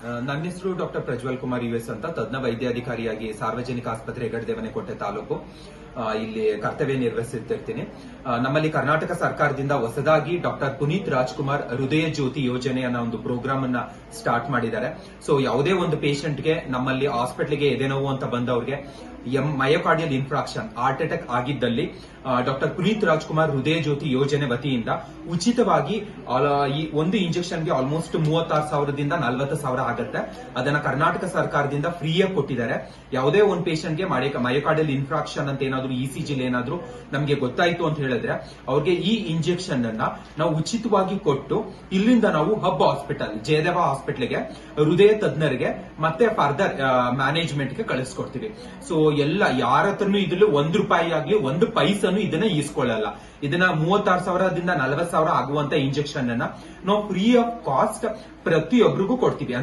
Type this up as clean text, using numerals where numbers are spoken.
ನನ್ನ ಹೆಸರು doctor Prajwal Kumar US ಅಂತ ತಜ್ಞ ವೈದ್ಯಾಧಿಕಾರಿಯಾಗಿ ಸಾರ್ವಜನಿಕ ಆಸ್ಪತ್ರೆ ಹೆಗಡೆ ತಾಲೂಕು ಇಲ್ಲಿ ಕರ್ತವ್ಯ ನಿರ್ವಹಿಸುತ್ತಿರ್ತೀನಿ. ನಮ್ಮಲ್ಲಿ ಕರ್ನಾಟಕ ಸರ್ಕಾರದಿಂದ ಹೊಸದಾಗಿ ಡಾಕ್ಟರ್ ಪುನೀತ್ ರಾಜ್ಕುಮಾರ್ ಹೃದಯ ಜ್ಯೋತಿ ಯೋಜನೆ ಅನ್ನೋ ಒಂದು ಪ್ರೋಗ್ರಾಮ್ ಅನ್ನ ಸ್ಟಾರ್ಟ್ ಮಾಡಿದ್ದಾರೆ. ಸೊ ಯಾವುದೇ ಒಂದು ಪೇಷಂಟ್ಗೆ ನಮ್ಮಲ್ಲಿ ಹಾಸ್ಪಿಟಲ್ಗೆ ಎದೆನೋವು ಅಂತ ಬಂದವ್ರಿಗೆ ಮಯೋಕಾರ್ಡಿಯಲ್ ಇನ್ಫ್ರಾಕ್ಷನ್ ಹಾರ್ಟ್ ಅಟ್ಯಾಕ್ ಆಗಿದ್ದಲ್ಲಿ ಡಾಕ್ಟರ್ ಪುನೀತ್ ರಾಜ್ಕುಮಾರ್ ಹೃದಯ ಜ್ಯೋತಿ ಯೋಜನೆ ವತಿಯಿಂದ ಉಚಿತವಾಗಿ ಈ ಒಂದು ಇಂಜೆಕ್ಷನ್ಗೆ ಆಲ್ಮೋಸ್ಟ್ 36,000ದಿಂದ 40,000 ಆಗುತ್ತೆ. ಅದನ್ನ ಕರ್ನಾಟಕ ಸರ್ಕಾರದಿಂದ ಫ್ರೀಯಾಗಿ ಕೊಟ್ಟಿದ್ದಾರೆ. ಯಾವುದೇ ಒಂದು ಪೇಷಂಟ್ಗೆ ಮಯೋಕಾರ್ಡಿಯಲ್ ಇನ್ಫ್ರಾಕ್ಷನ್ ಅಂತ ಏನಾದ್ರು ಇಸಿಜಿ ಏನಾದ್ರು ನಮಗೆ ಗೊತ್ತಾಯ್ತು ಅಂತ ಹೇಳಿದ್ರೆ ಅವ್ರಿಗೆ ಈ ಇಂಜೆಕ್ಷನ್ ಅನ್ನ ನಾವು ಉಚಿತವಾಗಿ ಕೊಟ್ಟು ಇಲ್ಲಿಂದ ನಾವು ಹಬ್ ಹಾಸ್ಪಿಟಲ್ ಜಯದೇವ ಹಾಸ್ಪಿಟಲ್ಗೆ ಹೃದಯ ತಜ್ಞರಿಗೆ ಮತ್ತೆ ಫರ್ದರ್ ಮ್ಯಾನೇಜ್ಮೆಂಟ್ಗೆ ಕಳಿಸ್ಕೊಡ್ತೀವಿ. ಸೊ ಎಲ್ಲ ಯಾರ ಹತ್ರನು ಇದ್ರಲ್ಲಿ ₹1 ಆಗ್ಲಿ 1 ಪೈಸನು ಇದನ್ನ ಈಸ್ಕೊಳ್ಳಲ್ಲ. ಇದನ್ನ 36,000ದಿಂದ 40,000 ಆಗುವಂತ ಇಂಜೆಕ್ಷನ್ ಅನ್ನ ನಾವು ಫ್ರೀ ಆಫ್ ಕಾಸ್ಟ್ ಪ್ರತಿಯೊಬ್ಬರಿಗೂ ಕೊಡ್ತೀವಿ.